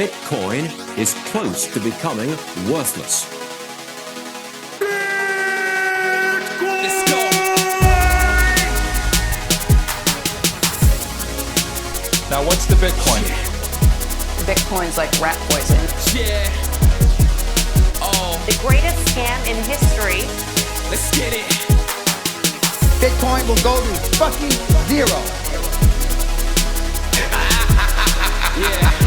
Bitcoin is close to becoming worthless. Let's go. Now, what's the Bitcoin? Bitcoin's like rat poison. Yeah. Oh, The greatest scam in history. let's get it. Bitcoin will go to fucking zero. Yeah.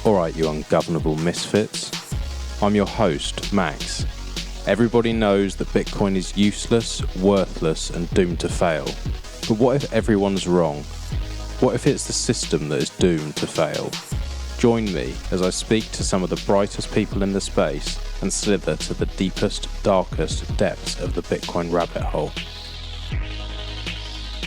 Alright, you ungovernable misfits. I'm your host, Max. Everybody knows that Bitcoin is useless, worthless, and doomed to fail. But what if everyone's wrong? What if it's the system that is doomed to fail? Join me as I speak to some of the brightest people in the space and slither to the deepest, darkest depths of the Bitcoin rabbit hole.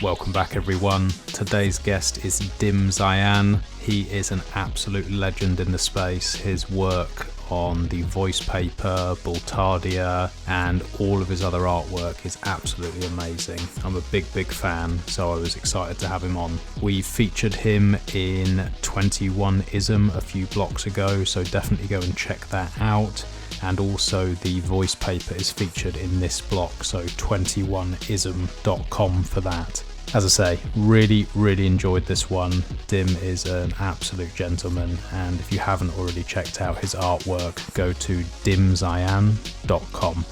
Welcome back, everyone. Today's guest is Dim Zayan. He is an absolute legend in the space. His work on the voice paper, Bultardia, and all of his other artwork is absolutely amazing. I'm a big fan, so I was excited to have him on. We featured him in 21ism a few blocks ago, so definitely go and check that out. And also the voice paper is featured in this block, so 21ism.com for that. As I say, really enjoyed this one. Dim is an absolute gentleman, and if you haven't already checked out his artwork, go to dimzayan.com.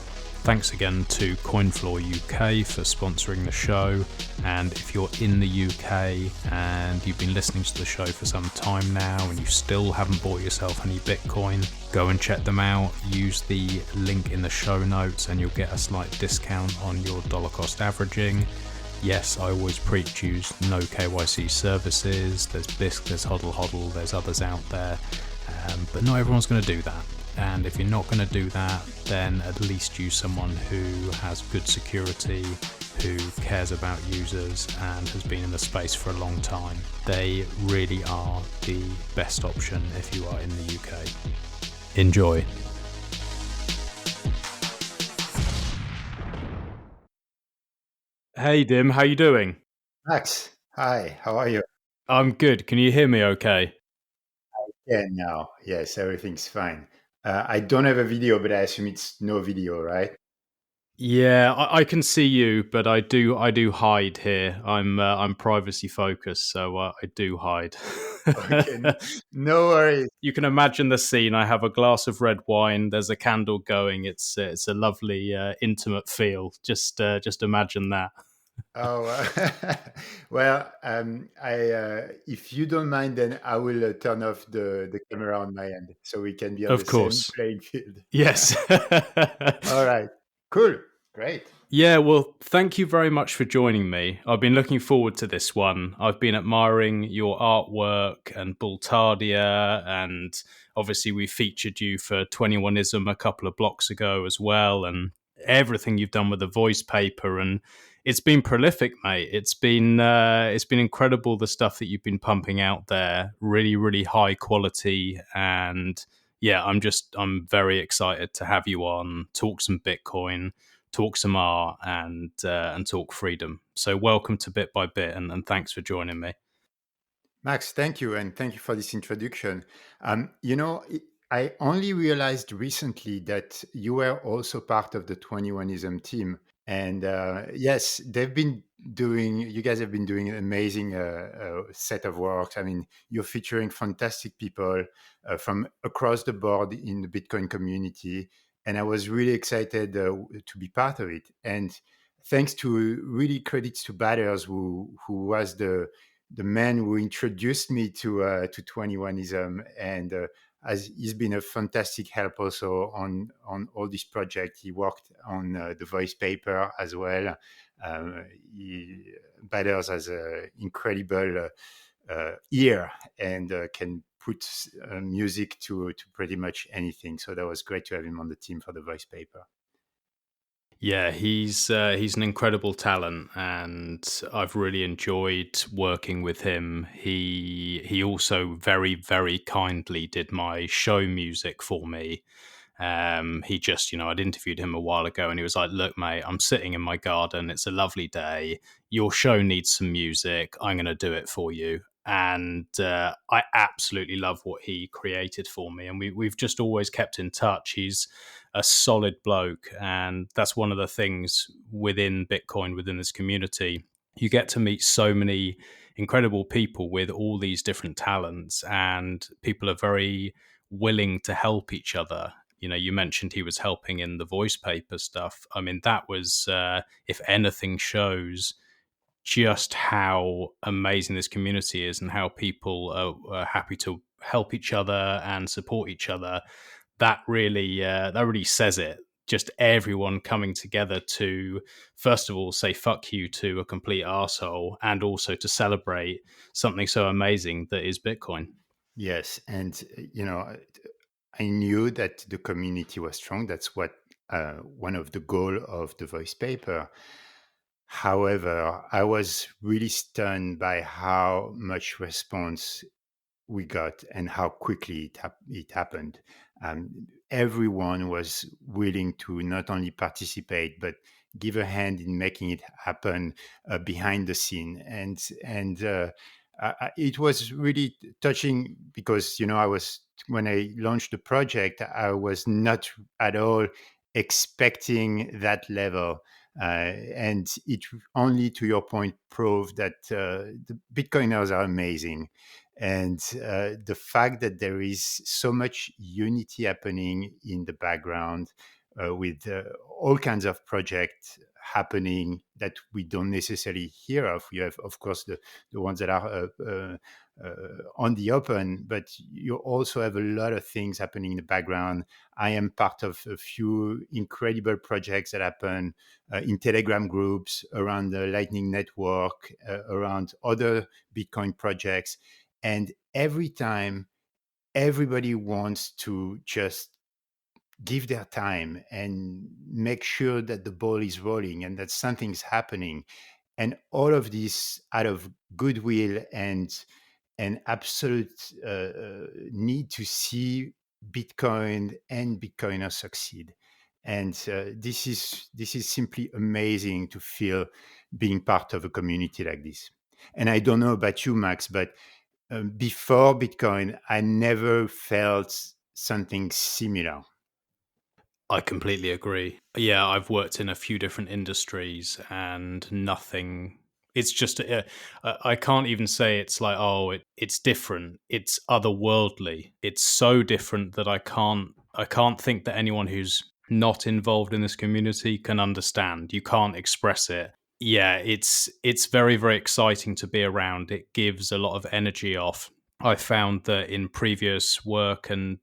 Thanks again to CoinFloor UK for sponsoring the show, and if you're in the UK and you've been listening to the show for some time now and you still haven't bought yourself any Bitcoin, go and check them out. Use the link in the show notes and you'll get a slight discount on your dollar cost averaging. Yes, I always preach use no KYC services. There's Bisq, there's HODL, there's others out there, but not everyone's going to do that. And if you're not going to do that, then at least use someone who has good security, who cares about users and has been in the space for a long time. They really are the best option if you are in the UK. Enjoy. Hey Dim, how you doing? Max, hi, how are you? I'm good. Can you hear me okay? Yeah, now, yes, everything's fine. I don't have a video, but I assume it's no video, right? Yeah, I can see you, but I do hide here. I'm privacy focused, so I do hide. Okay, no worries. You can imagine the scene. I have a glass of red wine. There's a candle going. It's a lovely, intimate feel. Just imagine that. Oh, well, if you don't mind, then I will turn off the camera on my end so we can be on Of the course. same playing field. Yes. All right, cool, great. Yeah, well, thank you very much for joining me. I've been looking forward to this one. I've been admiring your artwork and Bultardia, and obviously we featured you for 21ism a couple of blocks ago as well, and everything you've done with the voice paper, and it's been prolific, mate. It's been incredible, the stuff that you've been pumping out there. Really high quality, and yeah, I'm very excited to have you on, talk some Bitcoin, talk some art, and talk freedom. So welcome to Bit by Bit, and thanks for joining me. Max, thank you, and thank you for this introduction. I only realized recently that you were also part of the 21ism team. And yes, you guys have been doing an amazing set of works. I mean, you're featuring fantastic people from across the board in the Bitcoin community. And I was really excited to be part of it. And thanks to really credits to Batters, who was the man who introduced me to 21ism, and as he's been a fantastic help also on all this project. He worked on the voice paper as well. Batters has an incredible ear and can put music to pretty much anything. So that was great to have him on the team for the voice paper. Yeah, he's an incredible talent, and I've really enjoyed working with him. He also very kindly did my show music for me, He just, I'd interviewed him a while ago and he was like, look, mate, I'm sitting in my garden. It's a lovely day. Your show needs some music. I'm going to do it for you. And I absolutely love what he created for me. And we've just always kept in touch. He's a solid bloke. And that's one of the things within Bitcoin, within this community. You get to meet so many incredible people with all these different talents, and people are very willing to help each other. You mentioned he was helping in the voice paper stuff. I mean, that was, if anything, shows just how amazing this community is and how people are happy to help each other and support each other. That really says it. Just everyone coming together to, first of all, say fuck you to a complete arsehole, and also to celebrate something so amazing that is Bitcoin. Yes, and I knew that the community was strong. That's what one of the goal of the voice paper. However, I was really stunned by how much response we got and how quickly it happened. Everyone was willing to not only participate but give a hand in making it happen behind the scene, and it was really touching because I was, when I launched the project, I was not at all expecting that level. And it only, to your point, proved that the Bitcoiners are amazing. And the fact that there is so much unity happening in the background with all kinds of projects happening that we don't necessarily hear of. You have, of course, the ones that are on the open, but you also have a lot of things happening in the background. I am part of a few incredible projects that happen in Telegram groups, around the Lightning Network, around other Bitcoin projects. And every time, everybody wants to just give their time and make sure that the ball is rolling and that something's happening. And all of this out of goodwill and an absolute need to see Bitcoin and Bitcoiners succeed. And this is simply amazing to feel being part of a community like this. And I don't know about you, Max, but before Bitcoin, I never felt something similar. I completely agree. Yeah, I've worked in a few different industries and nothing. It's just, I can't even say it's like, oh, it's different. It's otherworldly. It's so different that I can't think that anyone who's not involved in this community can understand. You can't express it. Yeah, it's very, very exciting to be around. It gives a lot of energy off. I found that in previous work and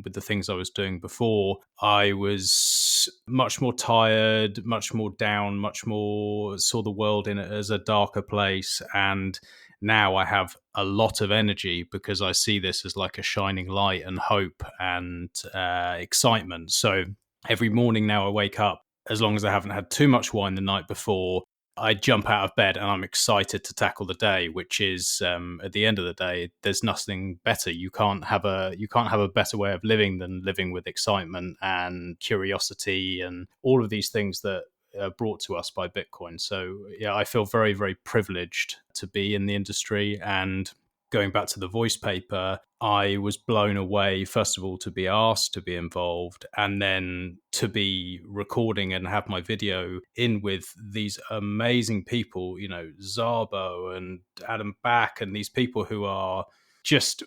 with the things I was doing before, I was much more tired, much more down, much more saw the world in it as a darker place. And now I have a lot of energy because I see this as like a shining light and hope and excitement. So every morning now I wake up, as long as I haven't had too much wine the night before, I jump out of bed and I'm excited to tackle the day, which is at the end of the day, there's nothing better. You can't have a better way of living than living with excitement and curiosity and all of these things that are brought to us by Bitcoin. So yeah, I feel very, very privileged to be in the industry. And going back to the voice paper, I was blown away, first of all, to be asked to be involved and then to be recording and have my video in with these amazing people, Zabo and Adam Back, and these people who are just,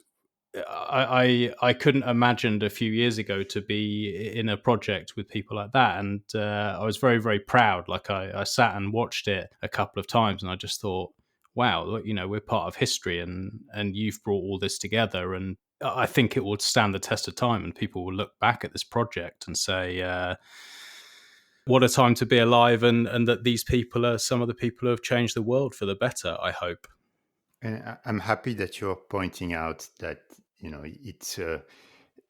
I couldn't imagine a few years ago to be in a project with people like that. And I was very, very proud. Like I sat and watched it a couple of times and I just thought, wow, we're part of history and you've brought all this together. And I think it will stand the test of time and people will look back at this project and say, what a time to be alive, and that these people are some of the people who have changed the world for the better, I hope. And I'm happy that you're pointing out that, it's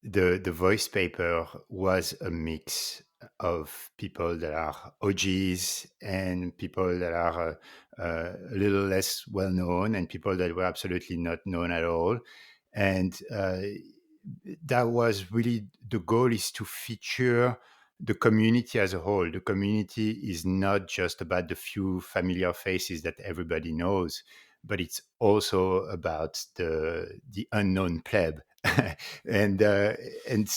the voice paper was a mix of people that are OGs and people that are a little less well known and people that were absolutely not known at all. And that was really the goal, is to feature the community as a whole. The community is not just about the few familiar faces that everybody knows, but it's also about the unknown pleb. and uh, and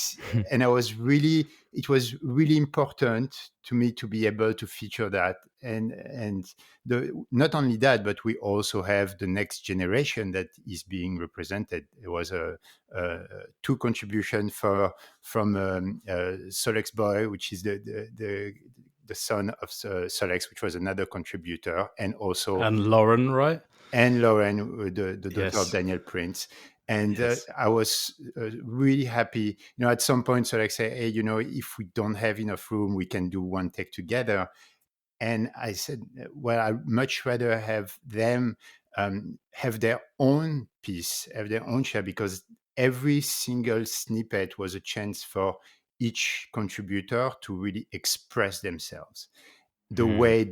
and I was really it was really important to me to be able to feature that. And not only that, but we also have the next generation that is being represented. There was a two contribution from Solex Boy, which is the son of Solex, which was another contributor, and also And Lauren, right? and Lauren, the daughter of Yes. Daniel Prince. And Yes. I was really happy. At some point, Solex said, "Hey, if we don't have enough room, we can do one take together." And I said, well, I'd much rather have them have their own piece, have their own share, because every single snippet was a chance for each contributor to really express themselves the way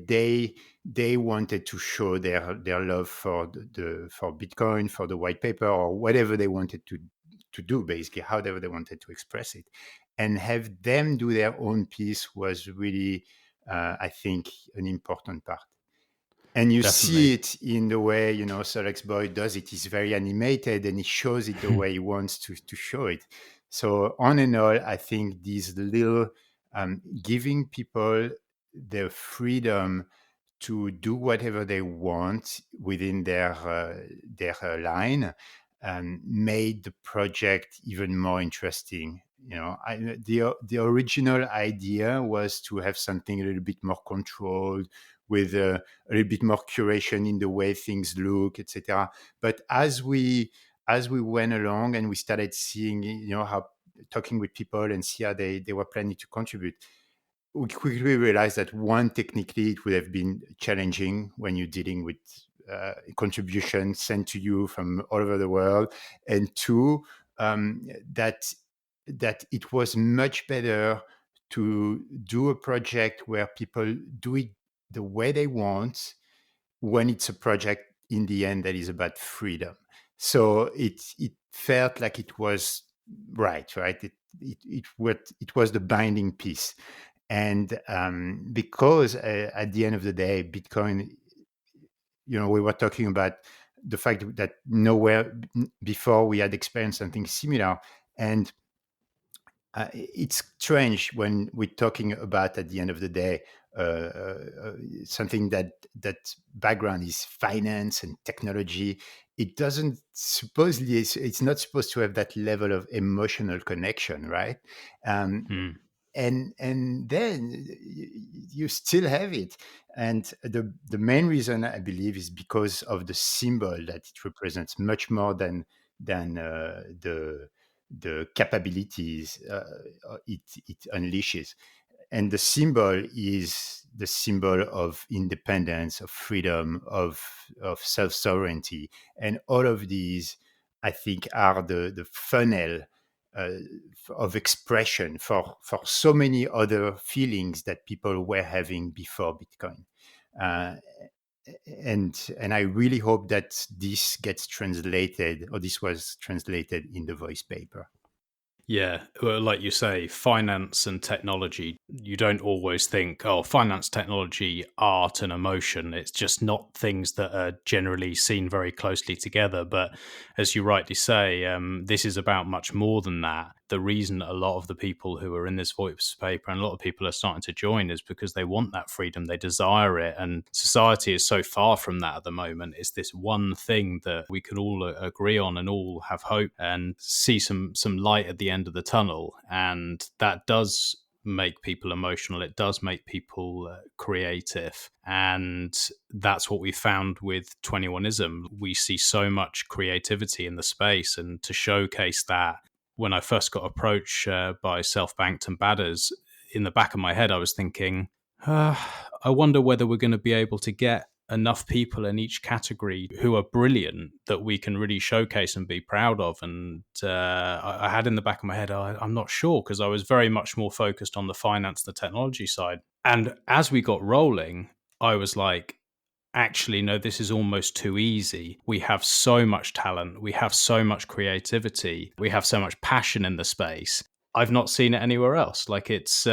they wanted to show their love for for Bitcoin, for the white paper, or whatever they wanted to do, basically, however they wanted to express it. And have them do their own piece was really, I think, an important part. And you see Definitely. it in the way, Solex Boy does it. He's very animated, and he shows it the way he wants to show it. So on and all, I think these little giving people the freedom to do whatever they want within their line made the project even more interesting. The original idea was to have something a little bit more controlled, with a little bit more curation in the way things look, etc. But as we went along and we started seeing, how talking with people and see how they were planning to contribute, we quickly realized that, one, technically it would have been challenging when you're dealing with contributions sent to you from all over the world, and two, that it was much better to do a project where people do it the way they want, when it's a project in the end that is about freedom. So it felt like it was right. It was the binding piece. And because at the end of the day, Bitcoin, we were talking about the fact that nowhere before we had experienced something similar. And it's strange when we're talking about, at the end of the day, something that background is finance and technology. It doesn't supposedly, it's not supposed to have that level of emotional connection, right? And then you still have it. And the main reason, I believe, is because of the symbol that it represents, much more than the capabilities it unleashes. And the symbol is the symbol of independence, of freedom, of self-sovereignty. And all of these, I think, are the funnel uh, of expression for so many other feelings that people were having before Bitcoin. Uh, and I really hope that this gets translated, or this was translated in the voice paper. Yeah, well, like you say, finance and technology, you don't always think, oh, finance, technology, art, and emotion. It's just not things that are generally seen very closely together. But as you rightly say, this is about much more than that. The reason a lot of the people who are in this voice paper, and a lot of people are starting to join, is because they want that freedom, they desire it. And society is so far from that at the moment. It's this one thing that we can all agree on and all have hope and see some light at the end of the tunnel. And that does make people emotional. It does make people creative. And that's what we found with 21ism. We see so much creativity in the space. And to showcase that, when I first got approached by Self-Banked and Badders, in the back of my head, I was thinking, I wonder whether we're going to be able to get enough people in each category who are brilliant that we can really showcase and be proud of. And I had in the back of my head, I'm not sure, because I was very much more focused on the finance, the technology side. And as we got rolling, I was like, actually, no, this is almost too easy. We have so much talent, we have so much creativity, we have so much passion in the space. I've not seen it anywhere else. Like it's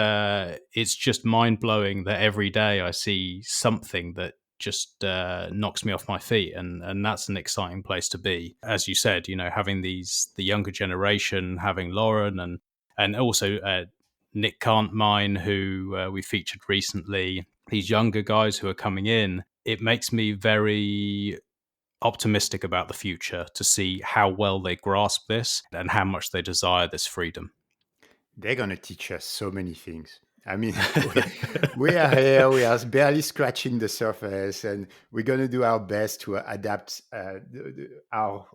just mind blowing that every day I see something that just knocks me off my feet, and that's an exciting place to be. As you said, having the younger generation, having Lauren and also Nick Cantmine, who we featured recently, these younger guys who are coming in, it makes me very optimistic about the future to see how well they grasp this and how much they desire this freedom. They're going to teach us so many things. I mean, we are here, we are barely scratching the surface, and we're going to do our best to adapt our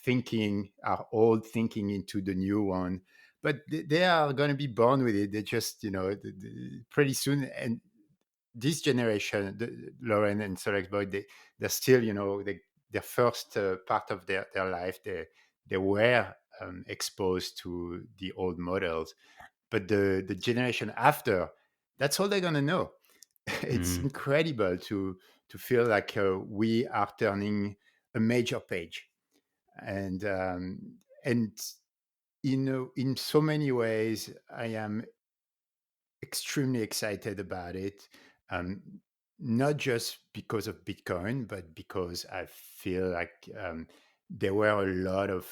thinking, our old thinking into the new one. But they are going to be born with it. They just, pretty soon. And this generation, Lauren and Solex Boyd, they're still, their first part of their life, they were exposed to the old models, but the generation after, that's all they're gonna know. It's incredible to feel like we are turning a major page, and in so many ways, I am extremely excited about it. Um, Not just because of Bitcoin, but because I feel like there were a lot of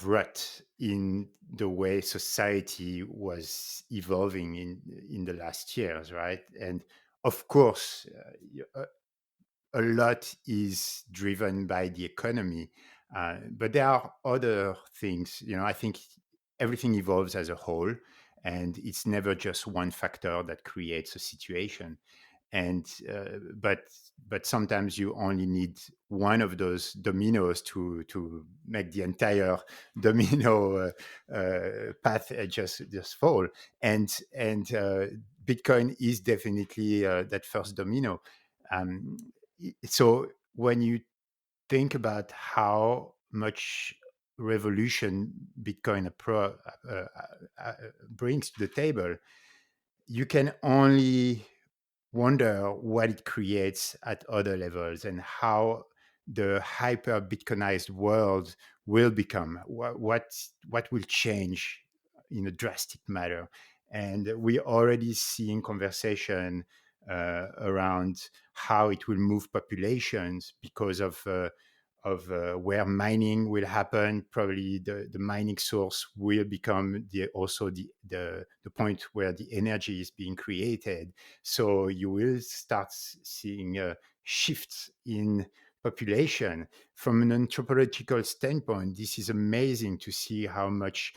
rut in the way society was evolving in the last years, right? And of course, a lot is driven by the economy, but there are other things. I think everything evolves as a whole, and it's never just one factor that creates a situation. And but sometimes you only need one of those dominoes to make the entire domino path just fall. And Bitcoin is definitely that first domino. um, so when you think about how much revolution Bitcoin brings to the table, you can only wonder what it creates at other levels and how the hyper Bitcoinized world will become. What will change in a drastic manner? And we already seeing conversation around how it will move populations because of where mining will happen. Probably the mining source will become also the point where the energy is being created. So you will start seeing shifts in population. From an anthropological standpoint, this is amazing to see how much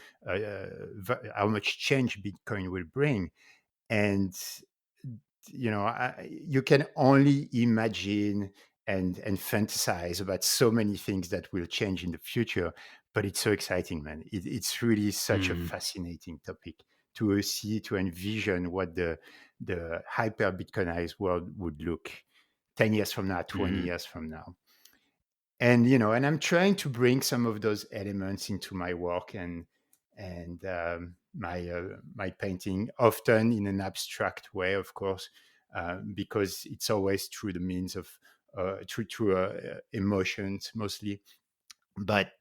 change Bitcoin will bring. And you can only imagine and fantasize about so many things that will change in the future, but it's so exciting, man. It's really such a fascinating topic to envision what the hyper Bitcoinized world would look 10 years from now, 20 years from now. And I'm trying to bring some of those elements into my work and my painting, often in an abstract way, of course, because it's always through the means of through emotions mostly. But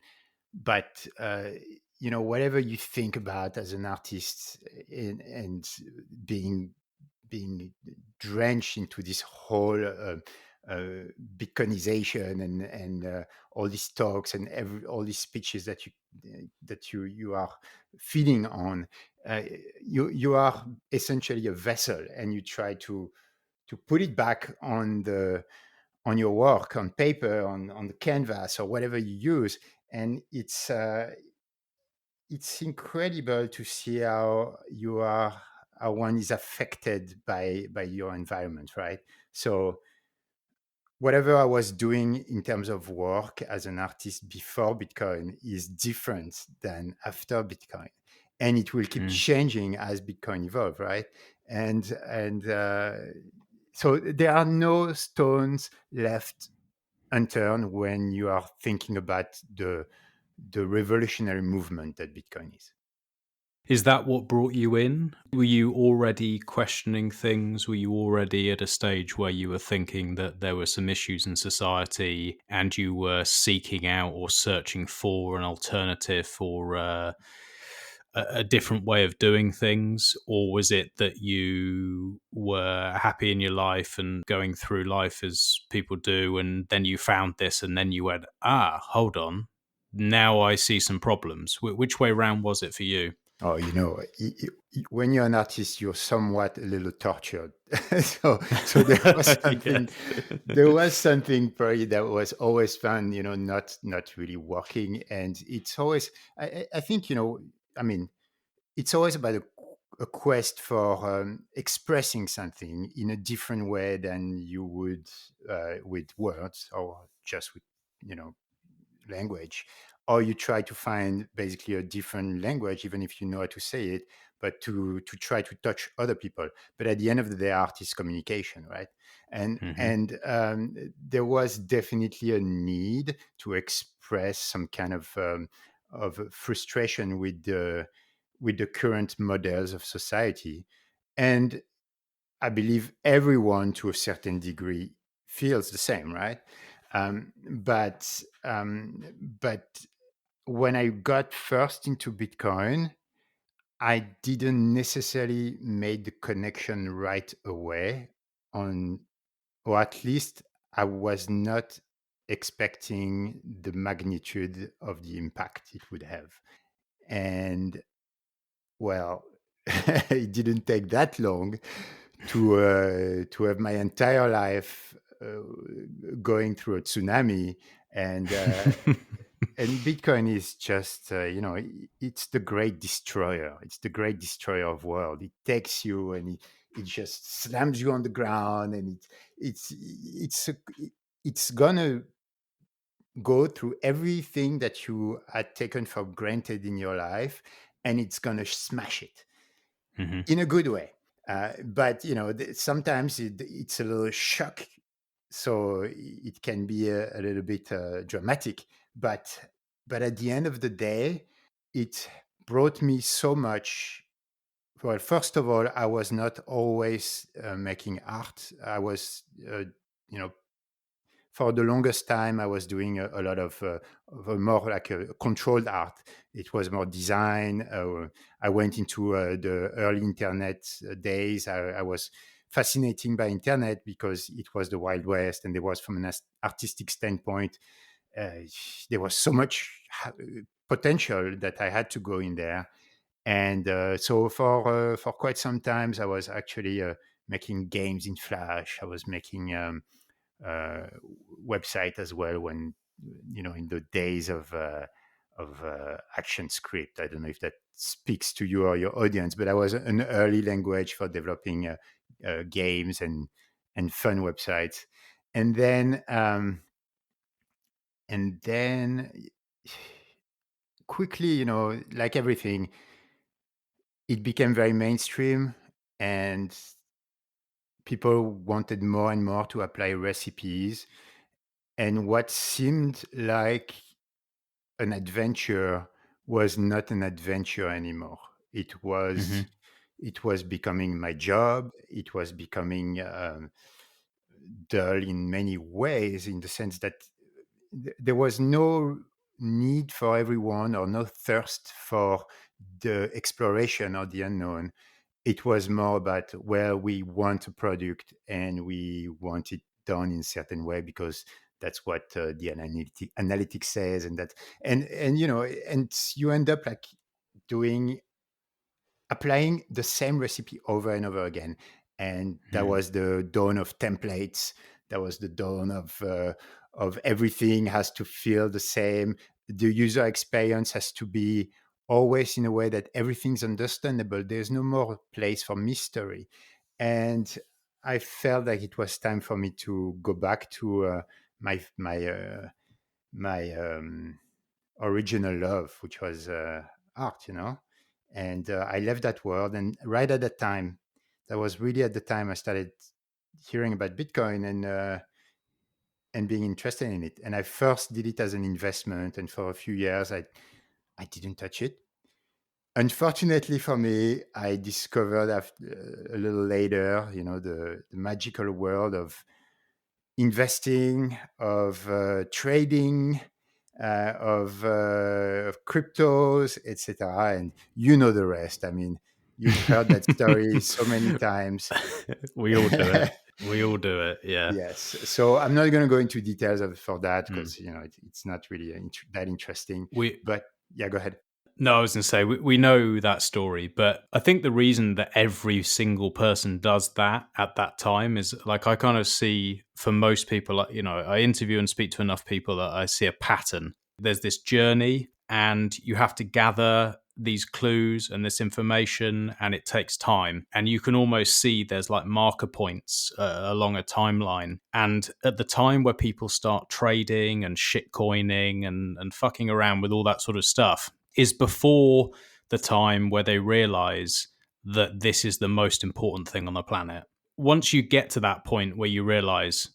whatever you think about as an artist, and being drenched into this whole Bitcoinization and all these talks and all these speeches that you are feeding on, you are essentially a vessel, and you try to put it back on your work, on paper, on the canvas, or whatever you use. And it's incredible to see how one is affected by your environment, right? So whatever I was doing in terms of work as an artist before Bitcoin is different than after Bitcoin, and it will keep changing as Bitcoin evolve, right? And so there are no stones left unturned when you are thinking about the revolutionary movement that Bitcoin is. Is that what brought you in? Were you already questioning things? Were you already at a stage where you were thinking that there were some issues in society and you were seeking out or searching for an alternative or a different way of doing things? Or was it that you were happy in your life and going through life as people do, and then you found this and then you went, hold on, now I see some problems? Which way round was it for you? Oh, when you're an artist, you're somewhat a little tortured. So there was something, Yes. there was something probably that was always fun, not really working. And it's always, I think, I mean, it's always about a quest for expressing something in a different way than you would with words or just with, you know, language, or you try to find basically a different language, even if you know how to say it, but to try to touch other people. But at the end of the day, art is communication, right? and Hmm. and there was definitely a need to express some kind of frustration with the current models of society. And I believe everyone to a certain degree feels the same, right? But when I got first into Bitcoin, I didn't necessarily make the connection right away on, or at least I was not expecting the magnitude of the impact it would have. And well, it didn't take that long to have my entire life going through a tsunami. and and Bitcoin is just it's the great destroyer. It's the great destroyer of world. It takes you and it just slams you on the ground, and it's gonna go through everything that you had taken for granted in your life, and it's gonna smash it Hmm. in a good way. But sometimes it's a little shock, so it can be a little bit dramatic. But at the end of the day, it brought me so much. Well, first of all, I was not always making art. I was, you know, for the longest time, I was doing a lot of a more like a controlled art. It was more design. I went into the early internet days. I was fascinating by internet because it was the Wild West, and there was, from an artistic standpoint, uh, there was so much potential that I had to go in there. And so for quite some times, I was actually making games in Flash. I was making uh, website as well, when in the days of action script. I don't know if that speaks to you or your audience, but I was an early language for developing games and fun websites. And then and then quickly, like everything, it became very mainstream, and people wanted more and more to apply recipes. And what seemed like an adventure was not an adventure anymore. It was Hmm. it was becoming my job. It was becoming dull in many ways, in the sense that there was no need for everyone, or no thirst for the exploration or the unknown. It was more about, well, we want a product and we want it done in a certain way because that's what the analytics says. And that and and you end up like doing applying the same recipe over and over again. And that was the dawn of templates. That was the dawn of everything has to feel the same. The user experience has to be always in a way that everything's understandable. There's no more place for mystery. And I felt like it was time for me to go back to my original love, which was art. And I left that world. And right at that time, that was really at the time I started hearing about Bitcoin and being interested in it. And I first did it as an investment, and for a few years I didn't touch it. Unfortunately for me, I discovered after, a little later, the magical world of investing, of trading, of cryptos, etc. And you know the rest. I mean, you've heard that story so many times. We all do it. We all do it. Yeah. Yes. So I'm not going to go into details for that Mm. because it's not really that interesting. We But yeah, go ahead. No, I was going to say, we know that story, but I think the reason that every single person does that at that time is like, I kind of see for most people, like, I interview and speak to enough people that I see a pattern. There's this journey and you have to gather these clues and this information, and it takes time. And you can almost see there's like marker points along a timeline. And at the time where people start trading and shitcoining and fucking around with all that sort of stuff, is before the time where they realize that this is the most important thing on the planet. Once you get to that point where you realize,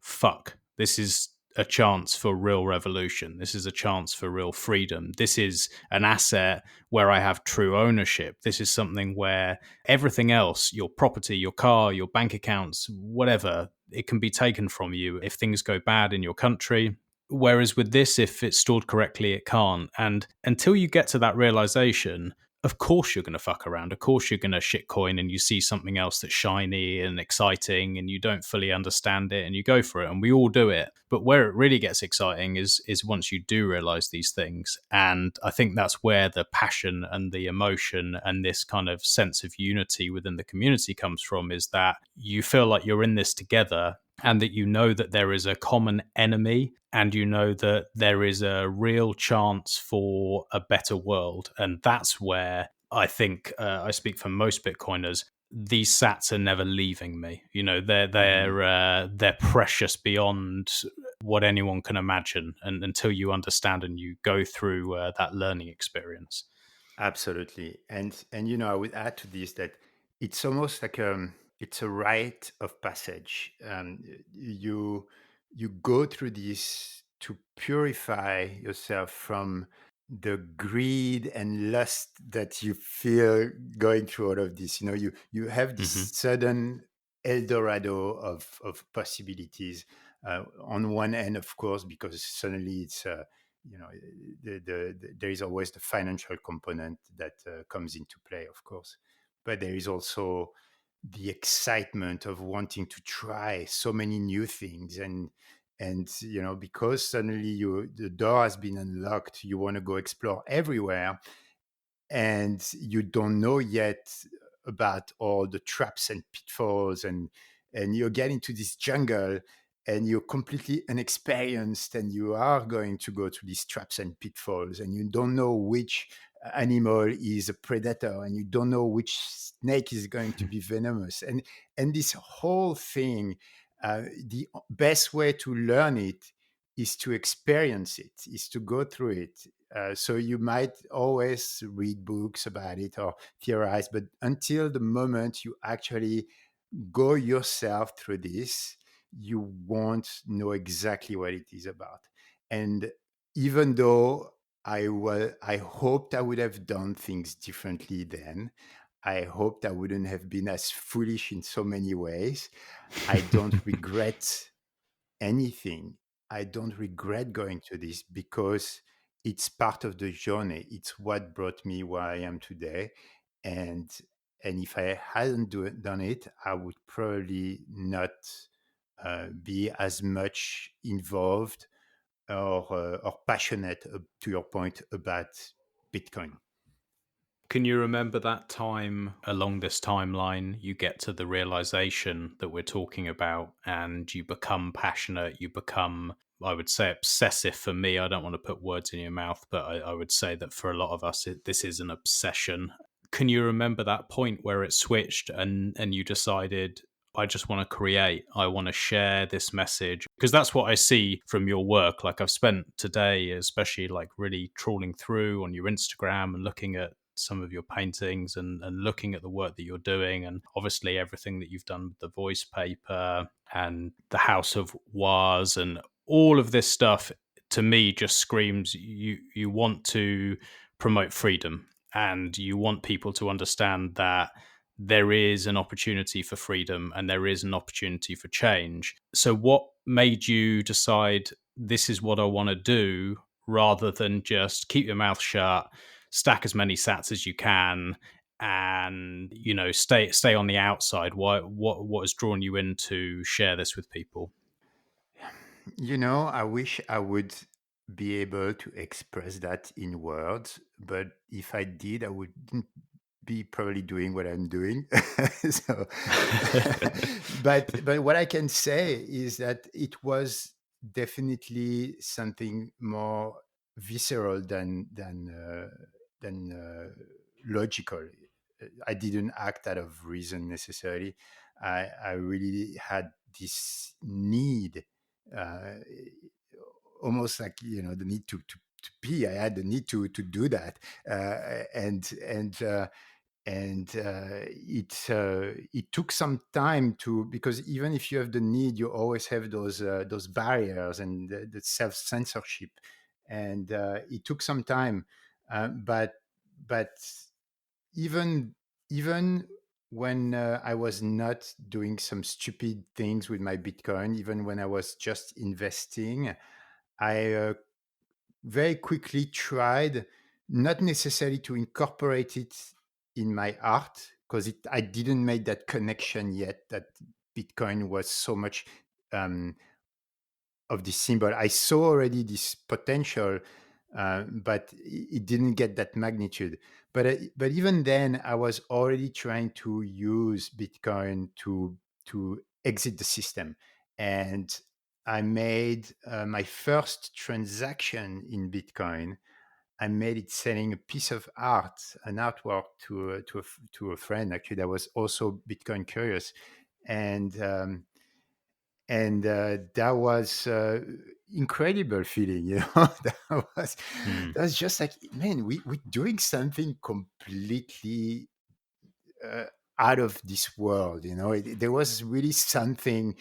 fuck, this is a chance for real revolution. This is a chance for real freedom. This is an asset where I have true ownership. This is something where everything else, your property, your car, your bank accounts, whatever, it can be taken from you if things go bad in your country. Whereas with this, if it's stored correctly, it can't. And until you get to that realization, of course you're going to fuck around. Of course you're going to shitcoin and you see something else that's shiny and exciting and you don't fully understand it and you go for it. And we all do it. But where it really gets exciting is once you do realize these things. And I think that's where the passion and the emotion and this kind of sense of unity within the community comes from, is that you feel like you're in this together, and that you know that there is a common enemy, and you know that there is a real chance for a better world. And that's where I think I speak for most Bitcoiners. These sats are never leaving me. They're precious beyond what anyone can imagine, and until you understand and you go through that learning experience. Absolutely. And I would add to this that it's almost like it's a rite of passage. You go through this to purify yourself from the greed and lust that you feel going through all of this. You have this sudden El Dorado of possibilities. On one end, of course, because suddenly it's there is always the financial component that comes into play, of course, but there is also the excitement of wanting to try so many new things, and because suddenly the door has been unlocked, you want to go explore everywhere, and you don't know yet about all the traps and pitfalls, and you get into this jungle and you're completely inexperienced, and you are going to go through these traps and pitfalls, and you don't know which animal is a predator, and you don't know which snake is going to be venomous, and this whole thing, the best way to learn it is to experience it, is to go through it. So you might always read books about it or theorize, but until the moment you actually go yourself through this, you won't know exactly what it is about. And even though I hoped I would have done things differently then, I hoped I wouldn't have been as foolish in so many ways, I don't regret anything. I don't regret going to this because it's part of the journey. It's what brought me where I am today. And if I hadn't done it, I would probably not be as much involved or passionate, to your point, about Bitcoin. Can you remember that time along this timeline you get to the realization that we're talking about, and you become passionate, you become, I would say, obsessive? For me, I don't want to put words in your mouth, but I would say that for a lot of us, this is an obsession. Can you remember that point where it switched and you decided, I just want to create, I want to share this message? Because that's what I see from your work. Like, I've spent today, especially like really trawling through on your Instagram and looking at some of your paintings and looking at the work that you're doing, and obviously everything that you've done with the voice paper and the House of Wars and all of this stuff. To me, just screams you want to promote freedom. and you want people to understand that there is an opportunity for freedom and there is an opportunity for change. So what made you decide this is what I want to do, rather than just keep your mouth shut, stack as many sats as you can, and stay on the outside? What has drawn you in to share this with people? I wish I would be able to express that in words, but if I did, I wouldn't be probably doing what I'm doing. So, but what I can say is that it was definitely something more visceral than logical. I didn't act out of reason necessarily. I really had this need, uh, almost like the need to pee. I had the need to do that, and it took some time to, because even if you have the need, you always have those barriers and the self censorship, and it took some time, but even even when I was not doing some stupid things with my Bitcoin, even when I was just investing, I very quickly tried not necessarily to incorporate it in my art, because I didn't make that connection yet that Bitcoin was so much um, of this symbol. I saw already this potential, but it didn't get that magnitude. But even then, I was already trying to use Bitcoin to exit the system, and I made my first transaction in Bitcoin. I made it selling a piece of art, an artwork to a friend actually that was also Bitcoin curious, and that was incredible feeling. That was just like, man, we're doing something completely uh, out of this world. There was really something.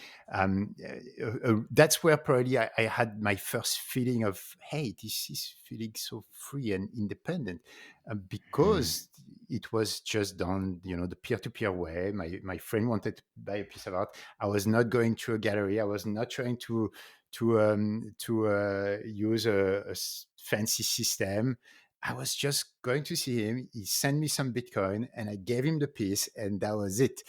That's where probably I had my first feeling of, hey, this is feeling so free and independent, because it was just done, the peer-to-peer way. My friend wanted to buy a piece of art. I was not going to a gallery. I was not trying to use a fancy system. I was just going to see him. He sent me some Bitcoin and I gave him the piece, and that was it.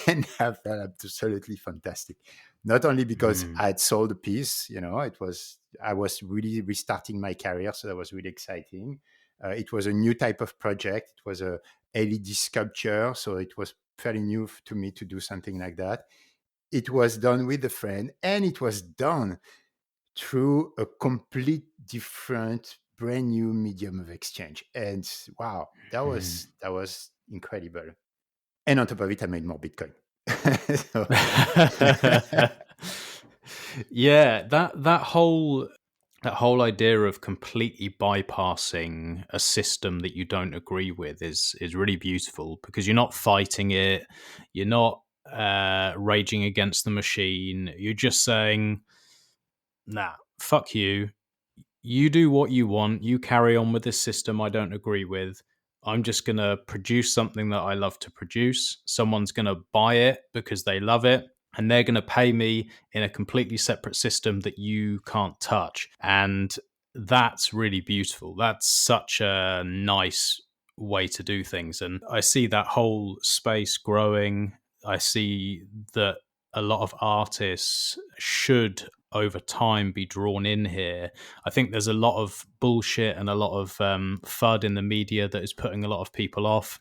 And I felt absolutely fantastic. Not only because I had sold a piece, I was really restarting my career. So that was really exciting. It was a new type of project. It was a LED sculpture. So it was fairly new to me to do something like that. It was done with a friend, and it was done through a complete different brand new medium of exchange. And wow, that was incredible. And on top of it, I made more Bitcoin. So, Yeah, that whole idea of completely bypassing a system that you don't agree with is really beautiful, because you're not fighting it, you're not raging against the machine. You're just saying, nah, fuck you. You do what you want. You carry on with this system I don't agree with. I'm just going to produce something that I love to produce. Someone's going to buy it because they love it, and they're going to pay me in a completely separate system that you can't touch. And that's really beautiful. That's such a nice way to do things. And I see that whole space growing. I see that a lot of artists should over time be drawn in here. I think there's a lot of bullshit and a lot of FUD in the media that is putting a lot of people off.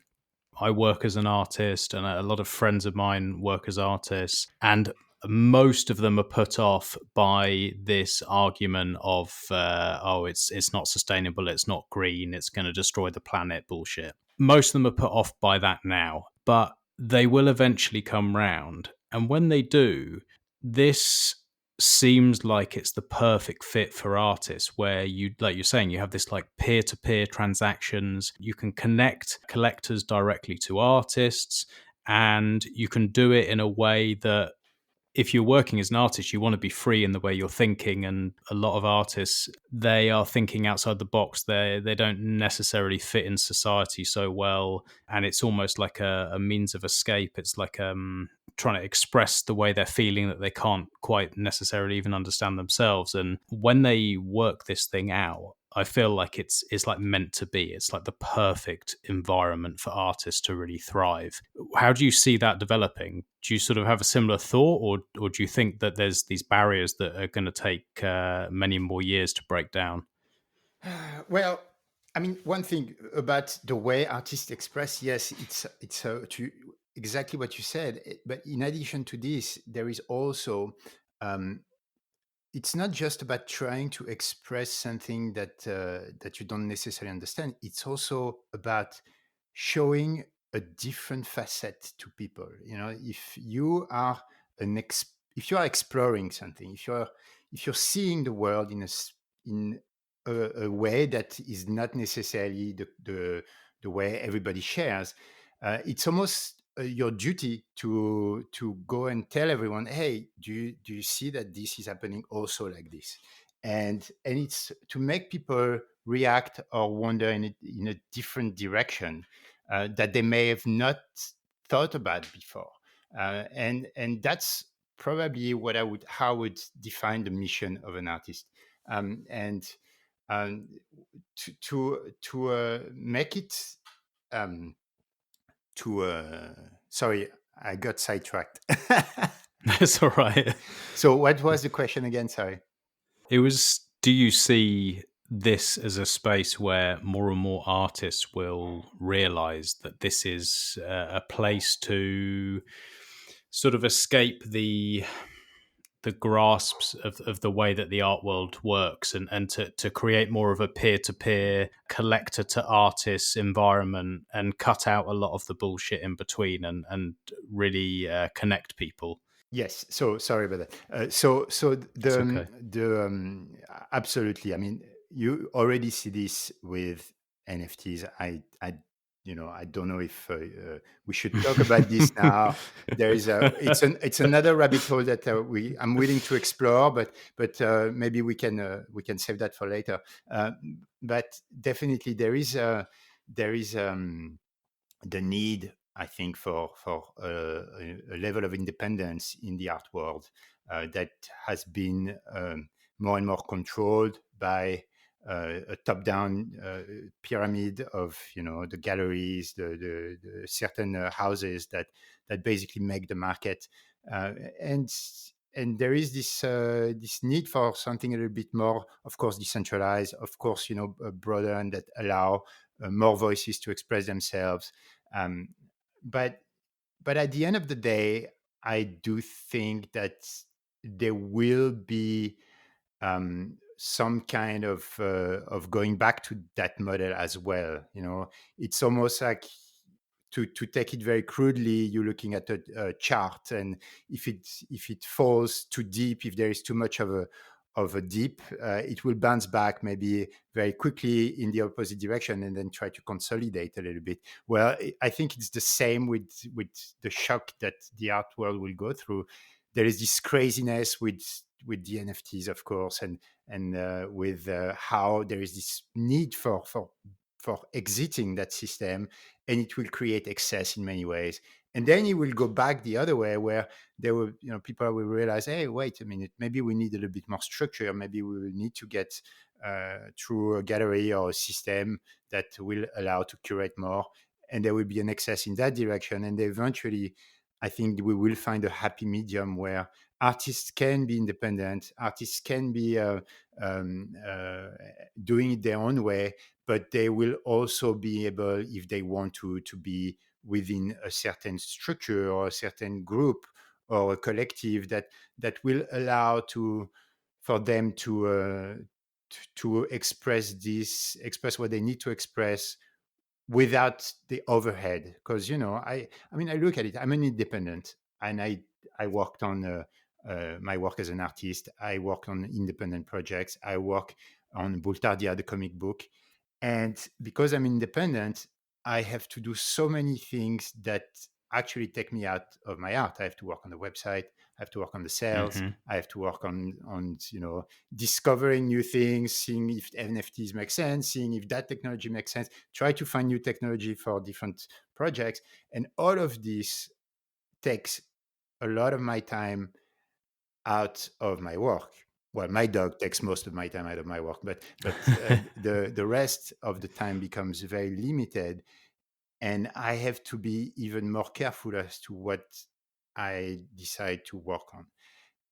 I work as an artist, and a lot of friends of mine work as artists, and most of them are put off by this argument of it's not sustainable, it's not green, it's going to destroy the planet bullshit. Most of them are put off by that now, but they will eventually come round, and when they do, this seems like it's the perfect fit for artists, where you, like you're saying, you have this like peer-to-peer transactions, you can connect collectors directly to artists, and you can do it in a way that if you're working as an artist, you want to be free in the way you're thinking. And a lot of artists, they are thinking outside the box. They don't necessarily fit in society so well. And it's almost like a means of escape. It's like trying to express the way they're feeling that they can't quite necessarily even understand themselves. And when they work this thing out, I feel like it's like meant to be. It's like the perfect environment for artists to really thrive. How do you see that developing? Do you sort of have a similar thought, or do you think that there's these barriers that are going to take many more years to break down? Well, I mean, one thing about the way artists express, yes, it's exactly what you said. But in addition to this, there is also um, it's not just about trying to express something that you don't necessarily understand. It's also about showing a different facet to people. You know, if you are if you are exploring something, if you're seeing the world in a way that is not necessarily the way everybody shares, it's almost your duty to go and tell everyone, hey, do you see that this is happening also like this? And it's to make people react or wonder in a different direction that they may have not thought about before. And that's probably how I would define the mission of an artist. And to make it um, to sorry, I got sidetracked. That's all right. So what was the question again? Sorry. It was, do you see this as a space where more and more artists will realize that this is a place to sort of escape the grasps of the way that the art world works, and to create more of a peer-to-peer, collector-to-artist environment, and cut out a lot of the bullshit in between, and really connect people? Yes. So sorry about that. So It's okay. absolutely. I mean, you already see this with NFTs. I don't know if we should talk about this now. There is it's another rabbit hole that I'm willing to explore, but maybe we can save that for later. But definitely there is the need, I think, for a level of independence in the art world that has been more and more controlled by a top-down pyramid of, the galleries, the certain houses that basically make the market, and and there is this need for something a little bit more, of course, decentralized, of course, broader, and that allow more voices to express themselves. um, but but at the end of the day, I do think that there will be some kind of going back to that model as well. It's almost like, to take it very crudely, you're looking at a chart, and if it falls too deep, if there is too much of a dip, it will bounce back maybe very quickly in the opposite direction, and then try to consolidate a little bit. Well, I think it's the same with the shock that the art world will go through. There is this craziness with the NFTs, of course, and with how there is this need for exiting that system, and it will create excess in many ways. And then it will go back the other way, where there will, people will realize, hey, wait a minute, maybe we need a little bit more structure. Maybe we will need to get through a gallery or a system that will allow to curate more, and there will be an excess in that direction. And eventually, I think we will find a happy medium where artists can be independent, artists can be doing it their own way, but they will also be able, if they want to be within a certain structure or a certain group or a collective that will allow for them to express what they need to express without the overhead. Because I mean, I look at it, I'm an independent, and I worked on my work as an artist. I work on independent projects. I work on Bultardia, the comic book. And because I'm independent, I have to do so many things that actually take me out of my art. I have to work on the website. I have to work on the sales. Mm-hmm. I have to work on discovering new things, seeing if NFTs make sense, seeing if that technology makes sense, try to find new technology for different projects. And all of this takes a lot of my time out of my work. Well, my dog takes most of my time out of my work, but the rest of the time becomes very limited, and I have to be even more careful as to what I decide to work on.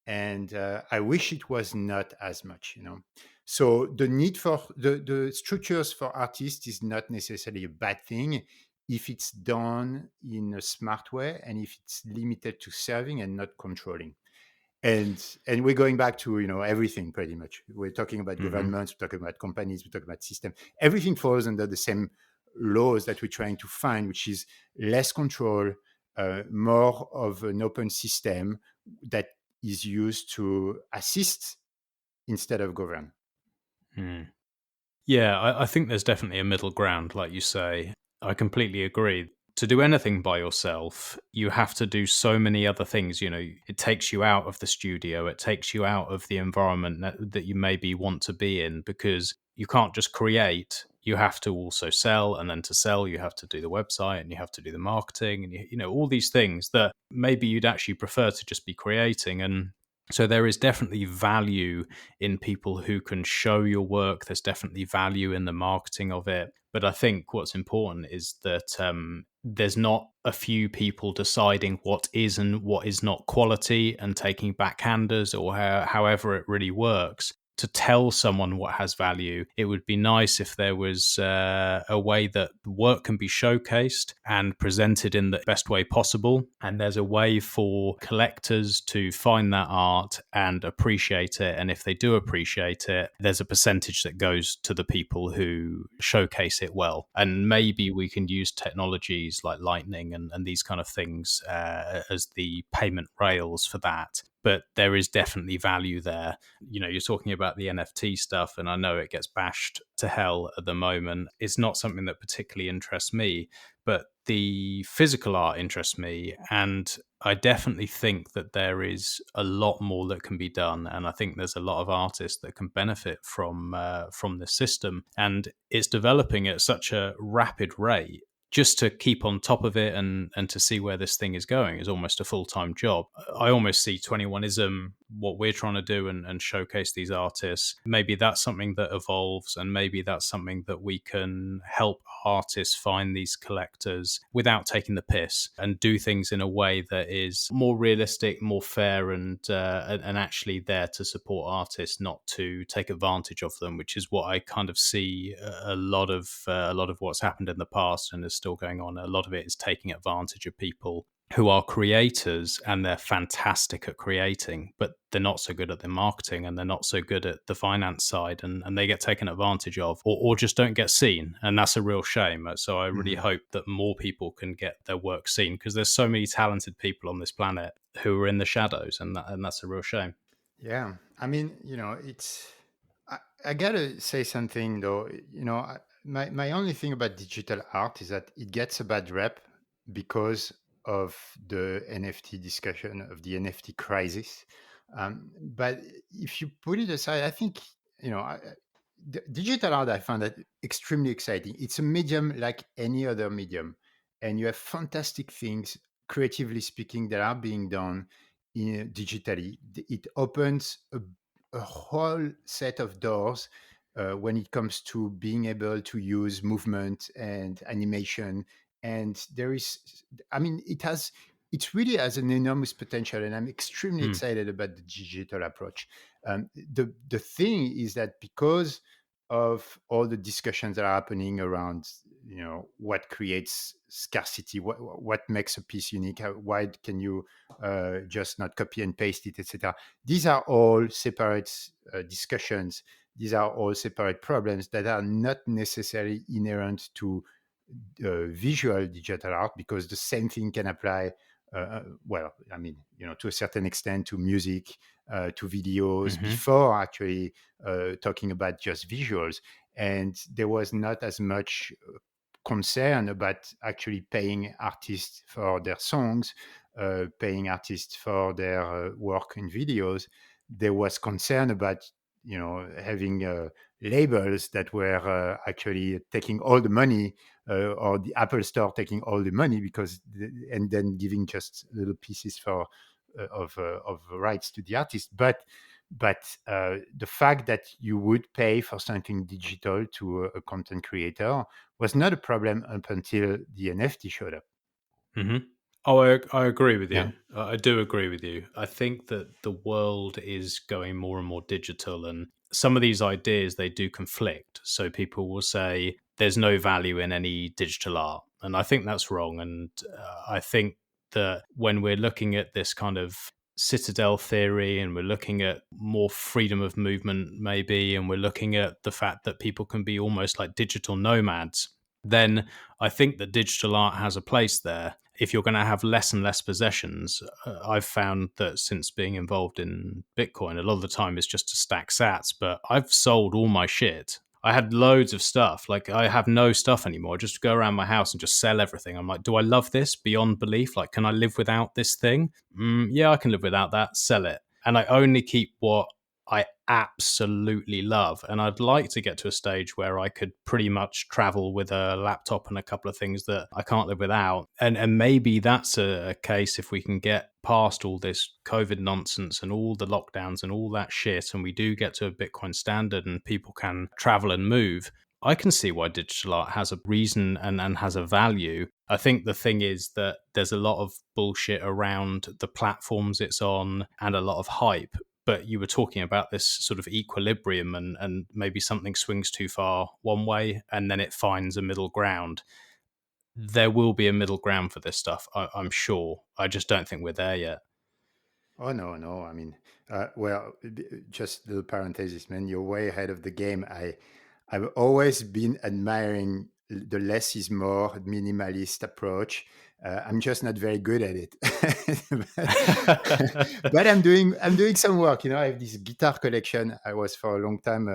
And I wish it was not as much, So the need for the structures for artists is not necessarily a bad thing if it's done in a smart way and if it's limited to serving and not controlling. And we're going back to everything pretty much. We're talking about governments, we're talking about companies, we're talking about systems. Everything falls under the same laws that we're trying to find, which is less control, more of an open system that is used to assist instead of govern. Yeah, I think there's definitely a middle ground, like you say. I completely agree. To do anything by yourself, you have to do so many other things. It takes you out of the studio, it takes you out of the environment that you maybe want to be in, because you can't just create. You have to also sell, and then to sell, you have to do the website and you have to do the marketing and all these things that maybe you'd actually prefer to just be creating. And so there is definitely value in people who can show your work. There's definitely value in the marketing of it. But I think what's important is that there's not a few people deciding what is and what is not quality and taking backhanders or however it really works. To tell someone what has value, it would be nice if there was a way that work can be showcased and presented in the best way possible. And there's a way for collectors to find that art and appreciate it. And if they do appreciate it, there's a percentage that goes to the people who showcase it well. And maybe we can use technologies like Lightning and these kind of things as the payment rails for that. But there is definitely value there. You're talking about the NFT stuff, and I know it gets bashed to hell at the moment. It's not something that particularly interests me, but the physical art interests me. And I definitely think that there is a lot more that can be done. And I think there's a lot of artists that can benefit from this system. And it's developing at such a rapid rate. Just to keep on top of it and to see where this thing is going is almost a full-time job. I almost see 21ism, what we're trying to do and showcase these artists. Maybe that's something that evolves, and maybe that's something that we can help artists find these collectors without taking the piss and do things in a way that is more realistic, more fair, and actually there to support artists, not to take advantage of them, which is what I kind of see a lot of what's happened in the past and is still going on. A lot of it is taking advantage of people who are creators, and they're fantastic at creating, but they're not so good at the marketing, and they're not so good at the finance side, and they get taken advantage of or just don't get seen. And that's a real shame. So I really hope that more people can get their work seen, because there's so many talented people on this planet who are in the shadows, and that's a real shame. Yeah. I mean, I gotta say something though. My only thing about digital art is that it gets a bad rep because of the NFT discussion, of the NFT crisis. But if you put it aside, I think digital art, I find that extremely exciting. It's a medium like any other medium, and you have fantastic things, creatively speaking, that are being done digitally. It opens a whole set of doors when it comes to being able to use movement and animation. And it really has an enormous potential, and I'm extremely excited about the digital approach. The thing is that because of all the discussions that are happening around, what creates scarcity, what makes a piece unique, why can you just not copy and paste it, etc. These are all separate discussions. These are all separate problems that are not necessarily inherent to visual digital art, because the same thing can apply to a certain extent to music, to videos, before actually talking about just visuals. And there was not as much concern about actually paying artists for their songs, paying artists for their work in videos. There was concern about having labels that were actually taking all the money, or the Apple Store taking all the money and then giving just little pieces of rights to the artist. But the fact that you would pay for something digital to a content creator was not a problem up until the NFT showed up. Mm-hmm. Oh, I agree with you. Yeah. I do agree with you. I think that the world is going more and more digital, and some of these ideas, they do conflict. So people will say there's no value in any digital art, and I think that's wrong. And I think that when we're looking at this kind of citadel theory, and we're looking at more freedom of movement maybe, and we're looking at the fact that people can be almost like digital nomads, then I think that digital art has a place there. If you're going to have less and less possessions, I've found that since being involved in Bitcoin, a lot of the time it's just to stack sats, but I've sold all my shit. I had loads of stuff. Like, I have no stuff anymore. I just go around my house and just sell everything. I'm like, do I love this beyond belief? Like, can I live without this thing? Yeah, I can live without that. Sell it. And I only keep what I absolutely love. And I'd like to get to a stage where I could pretty much travel with a laptop and a couple of things that I can't live without. And maybe that's a case if we can get past all this COVID nonsense and all the lockdowns and all that shit, and we do get to a Bitcoin standard and people can travel and move. I can see why digital art has a reason and has a value. I think the thing is that there's a lot of bullshit around the platforms it's on and a lot of hype. But you were talking about this sort of equilibrium, and maybe something swings too far one way and then it finds a middle ground. There will be a middle ground for this stuff, I'm sure. I just don't think we're there yet. Oh, no. I mean, just little parenthesis, man. You're way ahead of the game. I've always been admiring the less is more minimalist approach. I'm just not very good at it, but I'm doing some work. I have this guitar collection. I was for a long time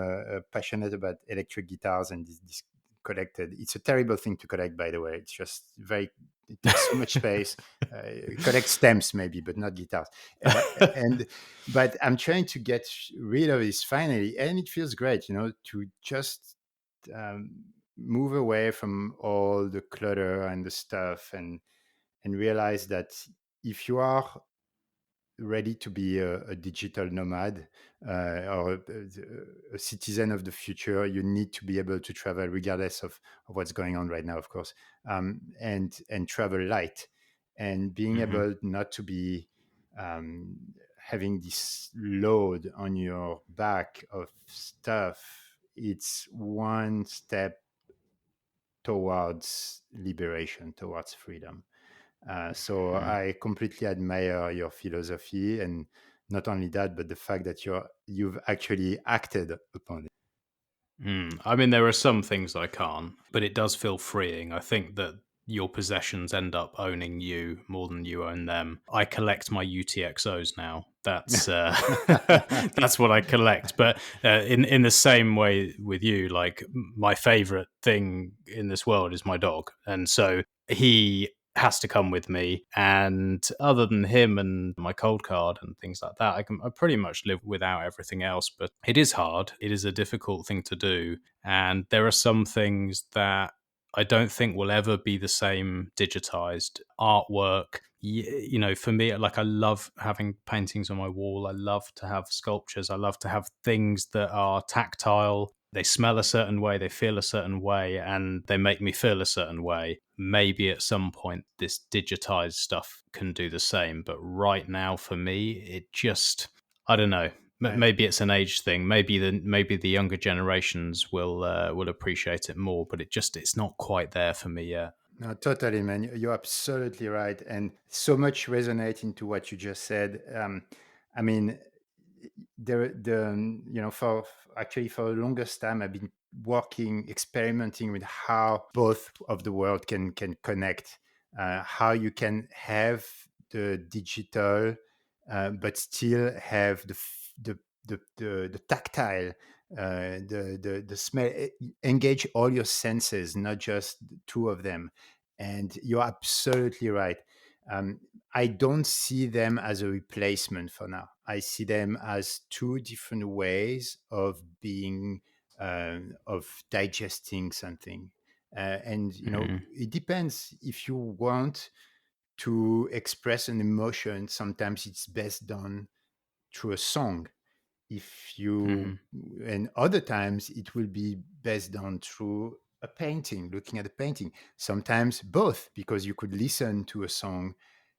passionate about electric guitars, and this collected. It's a terrible thing to collect, by the way. It's just it takes so much space. Collect stems maybe, but not guitars. But I'm trying to get rid of this finally, and it feels great, to just move away from all the clutter and the stuff, and realize that if you are ready to be a digital nomad, or a citizen of the future, you need to be able to travel regardless of what's going on right now, of course, and travel light, and being able not to be having this load on your back of stuff. It's one step towards liberation, towards freedom. So I completely admire your philosophy, and not only that, but the fact that you've actually acted upon it. I mean, there are some things I can't, but it does feel freeing. I think that your possessions end up owning you more than you own them. I collect my UTXOs now. That's that's what I collect. But in the same way with you, like, my favorite thing in this world is my dog, and so he has to come with me. And other than him and my cold card and things like that, I pretty much live without everything else. But it is hard. It is a difficult thing to do. And there are some things that I don't think will ever be the same digitized. Artwork, for me, like, I love having paintings on my wall. I love to have sculptures. I love to have things that are tactile. They smell a certain way, they feel a certain way, and they make me feel a certain way. Maybe at some point this digitized stuff can do the same. But right now, for me, it just, I don't know. Maybe it's an age thing. Maybe the younger generations will appreciate it more. But it's not quite there for me yet. No, totally, man. You're absolutely right, and so much resonate into what you just said. I mean, for the longest time, I've been experimenting with how both of the world can connect. How you can have the digital, but still have the tactile the smell. Engage all your senses, not just two of them. And you're absolutely right. Um, I don't see them as a replacement for now. I see them as two different ways of being, of digesting something. And it depends. If you want to express an emotion, sometimes it's best done through a song. If you And other times it will be best done through a painting, looking at a painting. Sometimes both, because you could listen to a song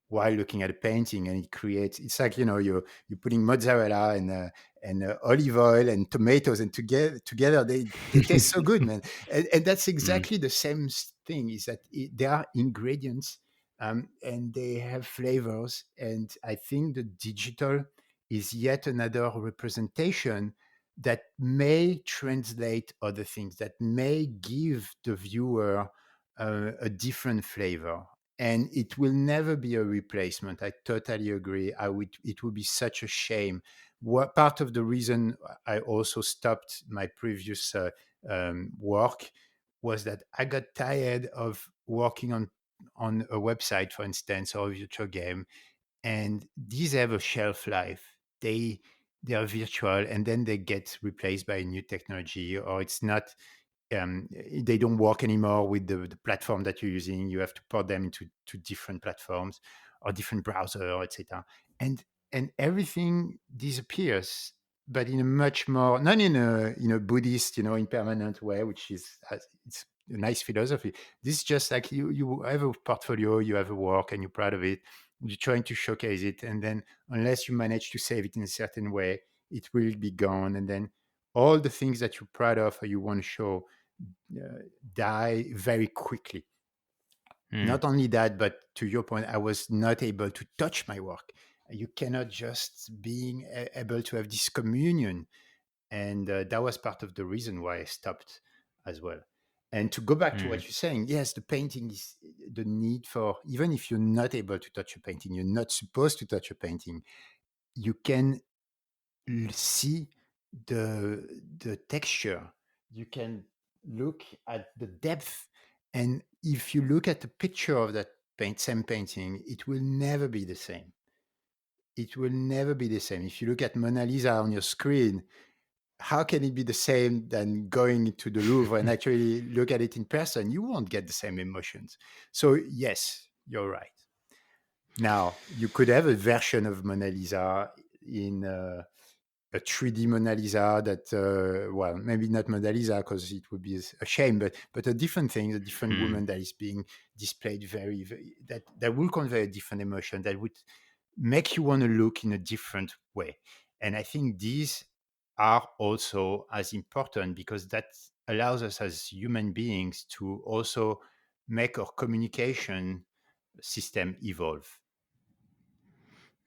while looking at a painting, and it's like, you're putting mozzarella and olive oil and tomatoes, and together they taste so good, man. And that's exactly the same thing, is that they are ingredients, and they have flavors. And I think the digital is yet another representation that may translate other things, that may give the viewer a different flavor. And it will never be a replacement. I totally agree. It would be such a shame. Part of the reason I also stopped my previous work was that I got tired of working on a website, for instance, or a virtual game, and these have a shelf life. They are virtual, and then they get replaced by a new technology, or it's not. They don't work anymore with the platform that you're using. You have to port them into to different platforms or different browser, etc. And and everything disappears, but in a much more, not in a Buddhist, impermanent way, which it's a nice philosophy. This is just like you have a portfolio, you have a work, and you're proud of it. You're trying to showcase it, and then unless you manage to save it in a certain way, it will be gone. And then all the things that you're proud of or you want to show die very quickly. Not only that, but to your point, I was not able to touch my work. You cannot just being able to have this communion. And that was part of the reason why I stopped as well. And to go back to what you're saying, yes, the painting is the need for, even if you're not able to touch a painting, you're not supposed to touch a painting, you can see the texture. You can look at the depth. And if you look at the picture of that same painting, it will never be the same. It will never be the same. If you look at Mona Lisa on your screen, how can it be the same than going to the Louvre and actually look at it in person? You won't get the same emotions. So yes, you're right. Now, you could have a version of Mona Lisa in a 3D Mona Lisa that, well, maybe not Mona Lisa because it would be a shame, but a different thing, a different woman that is being displayed very, very, that will convey a different emotion, that would make you want to look in a different way. And I think these are also as important, because that allows us as human beings to also make our communication system evolve.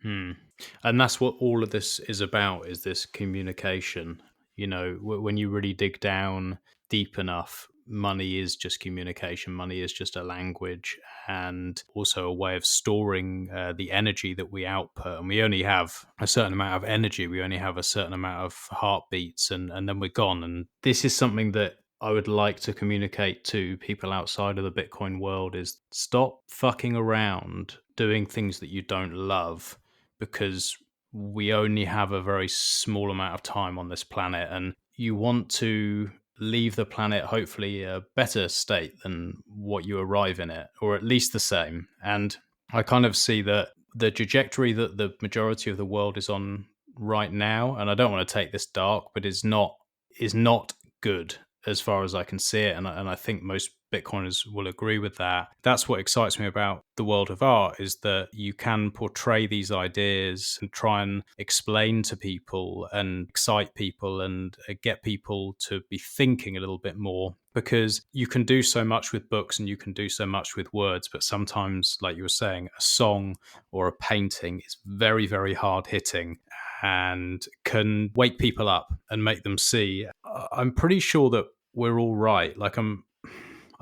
And that's what all of this is about, is this communication. When you really dig down deep enough, money is just communication. Money is just a language, and also a way of storing the energy that we output. And we only have a certain amount of energy. We only have a certain amount of heartbeats, and then we're gone. And this is something that I would like to communicate to people outside of the Bitcoin world, is stop fucking around doing things that you don't love, because we only have a very small amount of time on this planet, and you want to leave the planet hopefully a better state than what you arrive in it, or at least the same. And I kind of see that the trajectory that the majority of the world is on right now, and I don't want to take this dark, but is not good as far as I can see it. And I think most Bitcoiners will agree with that. That's what excites me about the world of art, is that you can portray these ideas and try and explain to people and excite people and get people to be thinking a little bit more, because you can do so much with books and you can do so much with words, but sometimes, like you were saying, a song or a painting is very, very hard hitting and can wake people up and make them see. I'm pretty sure that we're all right. Like,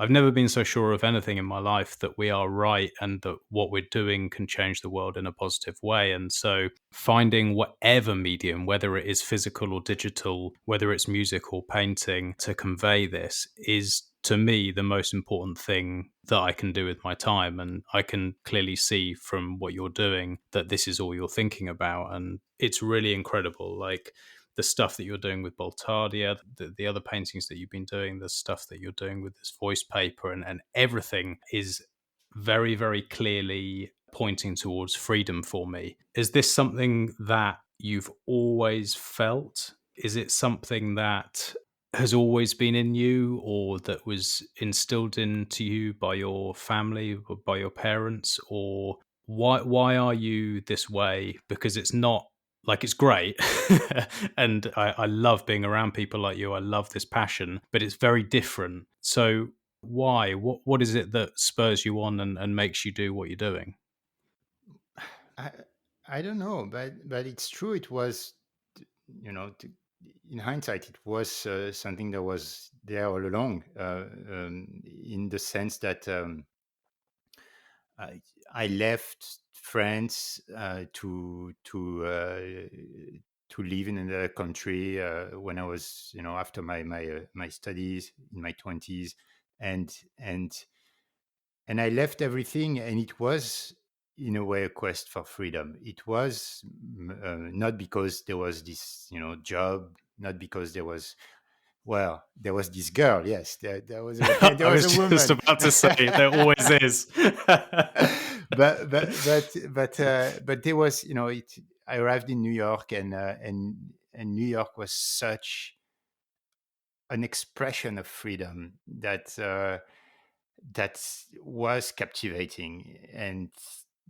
I've never been so sure of anything in my life that we are right and that what we're doing can change the world in a positive way. And so finding whatever medium, whether it is physical or digital, whether it's music or painting, to convey this is, to me, the most important thing that I can do with my time. And I can clearly see from what you're doing that this is all you're thinking about. And it's really incredible. Like, the stuff that you're doing with Boltardia, the other paintings that you've been doing, the stuff that you're doing with this voice paper, and everything is very, very clearly pointing towards freedom for me. Is this something that you've always felt? Is it something that has always been in you, or that was instilled into you by your family or by your parents? Or why are you this way? Because it's not like, it's great. And I love being around people like you. I love this passion, but it's very different. So why? What is it that spurs you on and makes you do what you're doing? I I don't know, but it's true. It was, in hindsight, it was something that was there all along. In the sense that I left France to live in another country when I was, after my studies in my 20s, and and and I left everything, and it was in a way a quest for freedom. It was not because there was this, job, not because there was, well, there was this girl. Yes, there was there I was was a woman. just about to say, there always is. but there was, I arrived in New York, and New York was such an expression of freedom that was captivating, and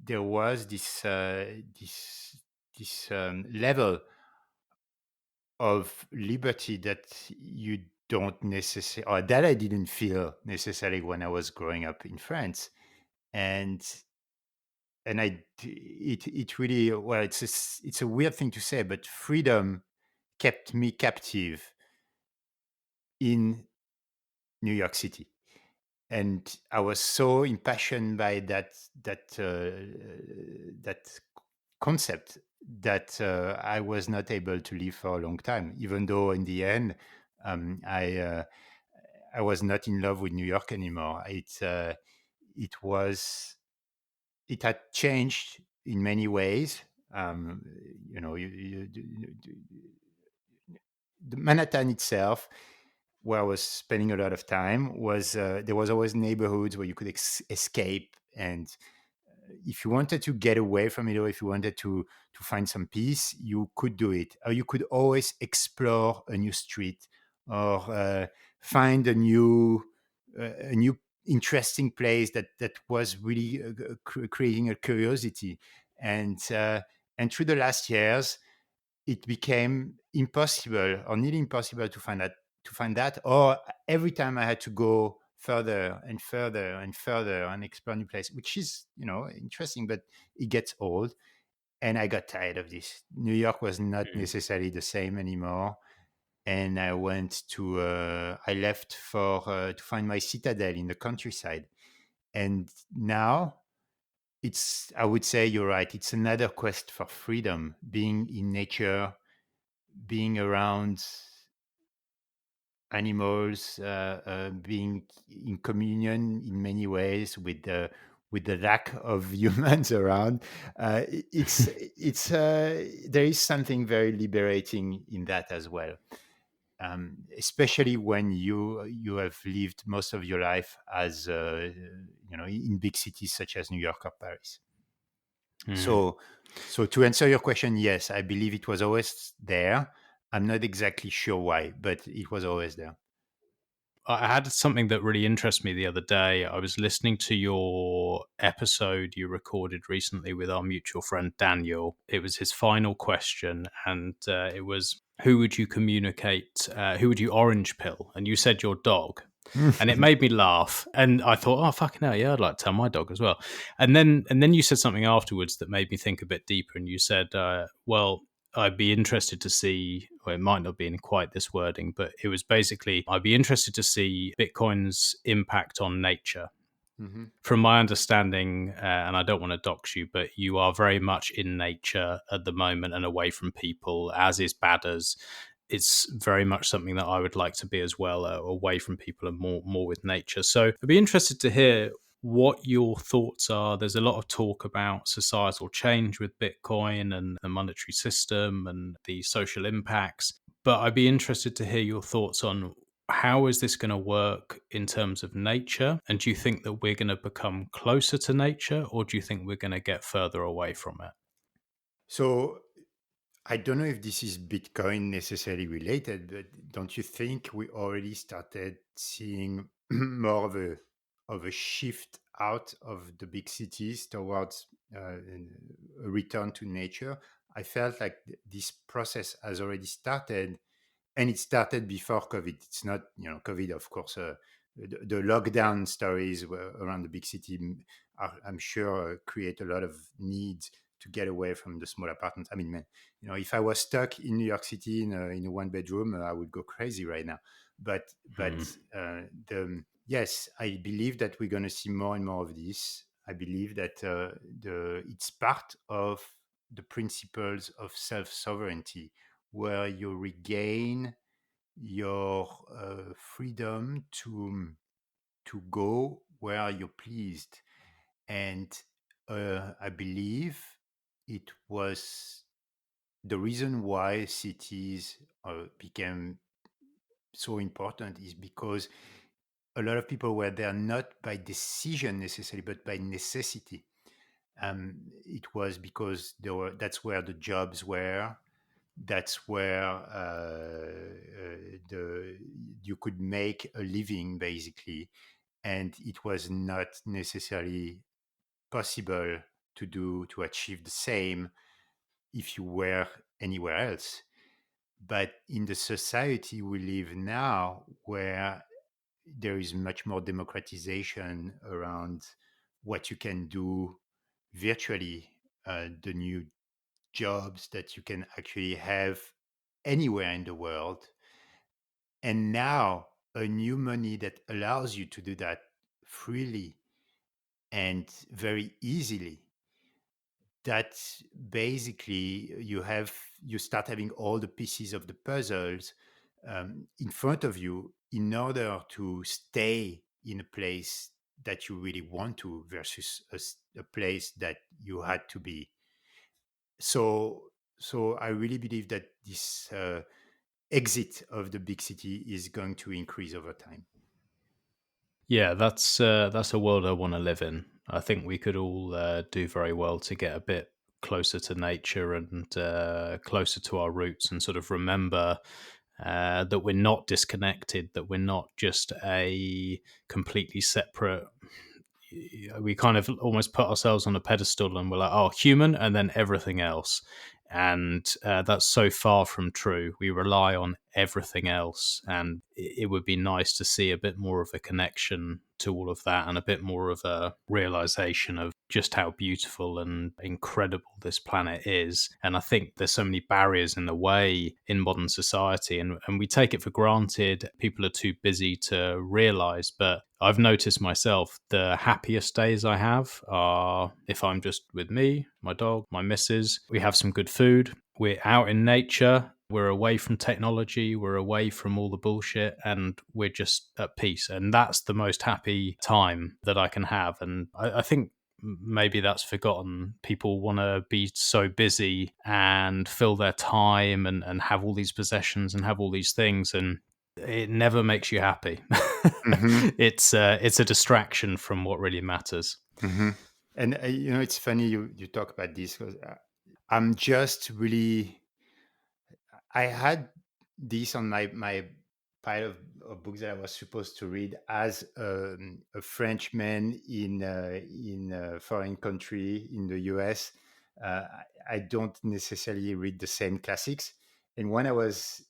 there was this level of liberty that you don't necessarily, or that I didn't feel necessarily when I was growing up in France. And it really, well, it's a weird thing to say, but freedom kept me captive in New York City, and I was so impassioned by that concept that I was not able to live for a long time, even though in the end I was not in love with New York anymore. It had changed in many ways. The Manhattan itself, where I was spending a lot of time, was there was always neighborhoods where you could escape, and if you wanted to get away from it, or if you wanted to find some peace, you could do it. Or you could always explore a new street, or find a new interesting place that was really creating a curiosity. And through the last years, it became impossible, or nearly impossible, to find that. Or every time I had to go further and further and further and explore new places, which is, interesting, but it gets old. And I got tired of this. New York was not necessarily the same anymore. And I left to find my citadel in the countryside. And now I would say you're right. It's another quest for freedom, being in nature, being around animals, being in communion in many ways with the lack of humans around. There is something very liberating in that as well. Especially when you have lived most of your life as in big cities such as New York or Paris. So to answer your question, yes, I believe it was always there. I'm not exactly sure why, but it was always there. I had something that really interested me the other day. I was listening to your episode you recorded recently with our mutual friend Daniel. It was his final question, and it was, who would you orange pill? And you said your dog. And it made me laugh. And I thought, oh, fucking hell, yeah, I'd like to tell my dog as well. And then you said something afterwards that made me think a bit deeper. And you said, well, I'd be interested to see, well, it might not be in quite this wording, but it was basically, I'd be interested to see Bitcoin's impact on nature. Mm-hmm. From my understanding, and I don't want to dox you, but you are very much in nature at the moment and away from people, as is Badders. It's very much something that I would like to be as well, away from people and more with nature. So I'd be interested to hear what your thoughts are. There's a lot of talk about societal change with Bitcoin and the monetary system and the social impacts, but I'd be interested to hear your thoughts on how is this going to work in terms of nature? And do you think that we're going to become closer to nature, or do you think we're going to get further away from it? So I don't know if this is Bitcoin necessarily related, but don't you think we already started seeing more of a shift out of the big cities towards a return to nature? I felt like this process has already started, and it started before COVID. It's not, COVID, of course. The lockdown stories around the big city are, I'm sure, create a lot of needs to get away from the small apartments. I mean, man, if I was stuck in New York City in a one bedroom, I would go crazy right now. But yes, I believe that we're going to see more and more of this. I believe that it's part of the principles of self sovereignty, where you regain your freedom to go where you're pleased. And I believe it was the reason why cities became so important is because a lot of people were there not by decision necessarily, but by necessity. It was because that's where the jobs were. That's where you could make a living, basically, and it was not necessarily possible to achieve the same if you were anywhere else. But in the society we live now, where there is much more democratization around what you can do virtually, the new jobs that you can actually have anywhere in the world, and now a new money that allows you to do that freely and very easily, that basically you start having all the pieces of the puzzles in front of you in order to stay in a place that you really want to versus a place that you had to be. So I really believe that this exit of the big city is going to increase over time. Yeah, that's a world I want to live in. I think we could all do very well to get a bit closer to nature and closer to our roots, and sort of remember that we're not disconnected, that we're not just a completely separate. We kind of almost put ourselves on a pedestal and we're like, oh, human, and then everything else. And that's so far from true. We rely on everything else, and it would be nice to see a bit more of a connection to all of that, and a bit more of a realization of just how beautiful and incredible this planet is. And I think there's so many barriers in the way in modern society, and we take it for granted. People are too busy to realize. But I've noticed myself, the happiest days I have are if I'm just with me, my dog, my missus, we have some good food, we're out in nature, we're away from technology, we're away from all the bullshit, and we're just at peace. And that's the most happy time that I can have. And I think maybe that's forgotten. People want to be so busy and fill their time and have all these possessions and have all these things, and it never makes you happy. Mm-hmm. It's a distraction from what really matters. Mm-hmm. And it's funny you talk about this, because I'm just really, I had this on my pile of books that I was supposed to read as a Frenchman in a foreign country in the US. I don't necessarily read the same classics, and one I was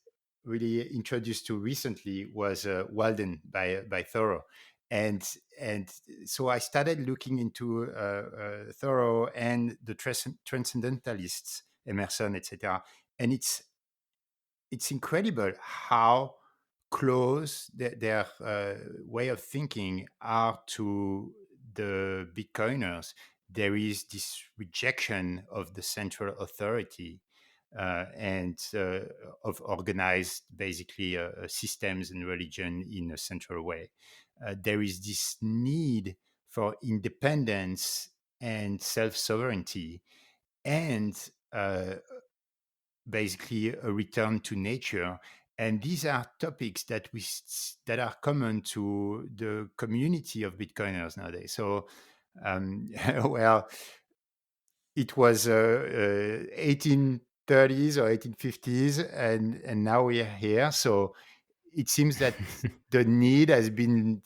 really introduced to recently was Walden by Thoreau, and and so I started looking into Thoreau and the transcendentalists, Emerson, etc. and it's incredible how close their way of thinking are to the Bitcoiners. There is this rejection of the central authority and of organized, basically, systems and religion in a central way. There is this need for independence and self-sovereignty, and basically a return to nature. And these are topics that are common to the community of Bitcoiners nowadays. So, well, it was 1830s or 1850s, and now we are here. So it seems that the need has been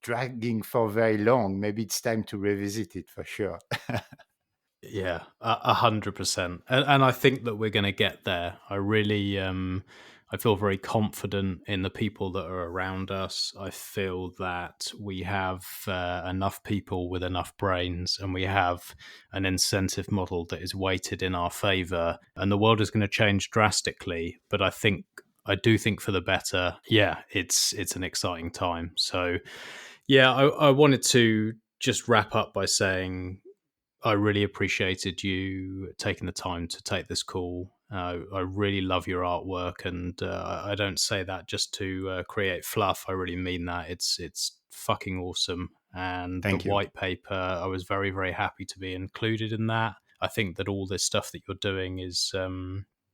dragging for very long. Maybe it's time to revisit it for sure. Yeah, 100%, and I think that we're going to get there. I really, I feel very confident in the people that are around us. I feel that we have enough people with enough brains, and we have an incentive model that is weighted in our favor. And the world is going to change drastically, but I do think for the better. Yeah, it's an exciting time. So, yeah, I wanted to just wrap up by saying, I really appreciated you taking the time to take this call. I really love your artwork, and I don't say that just to create fluff. I really mean that. It's fucking awesome. And the Thank you. white paper, I was very, very happy to be included in that. I think that all this stuff that you're doing is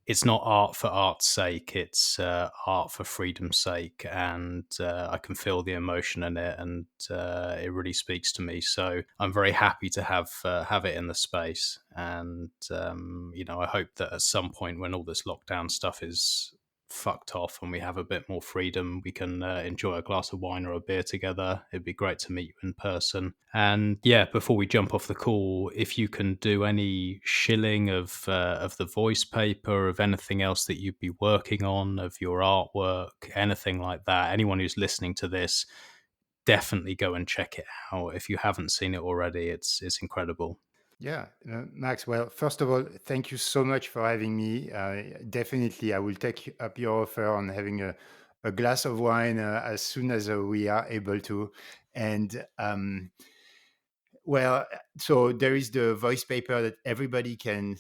it's not art for art's sake. It's art for freedom's sake, and I can feel the emotion in it, and it really speaks to me. So I'm very happy to have it in the space, and I hope that at some point when all this lockdown stuff is fucked off and we have a bit more freedom, we can enjoy a glass of wine or a beer together. It'd be great to meet you in person. And yeah, before we jump off the call, if you can do any shilling of the voice paper, of anything else that you'd be working on, of your artwork, anything like that, anyone who's listening to this, definitely go and check it out. If you haven't seen it already, it's incredible. Yeah, Max. Well, first of all, thank you so much for having me. Definitely, I will take up your offer on having a glass of wine as soon as we are able to. And well, so there is the voice paper that everybody can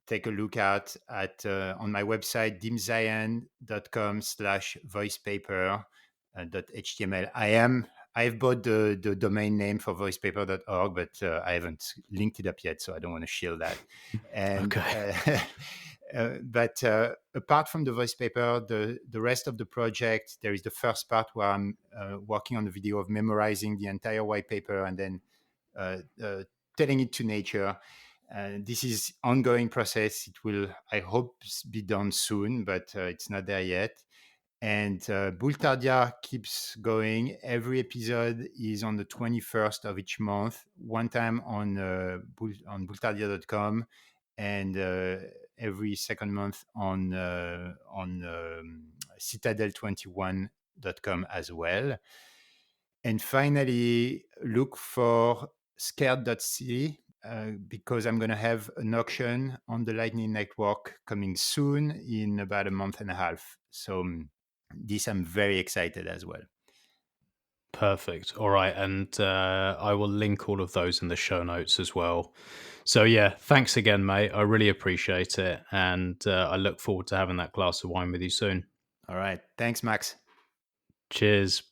take a look at on my website, dimzayan.com/voicepaper.html. I've bought the domain name for voicepaper.org, but I haven't linked it up yet, so I don't want to shield that. And Okay. but apart from the voice paper, the rest of the project, there is the first part where I'm working on the video of memorizing the entire white paper and then telling it to nature. This is ongoing process. It will, I hope, be done soon, but it's not there yet. And Bultardia keeps going. Every episode is on the 21st of each month, one time on bultardia.com, and every second month on citadel21.com as well. And finally, look for scared.city because I'm going to have an auction on the Lightning Network coming soon in about a month and a half. So this I'm very excited as well. Perfect. All right. And I will link all of those in the show notes as well. So, yeah, thanks again, mate. I really appreciate it. And I look forward to having that glass of wine with you soon. All right. Thanks, Max. Cheers.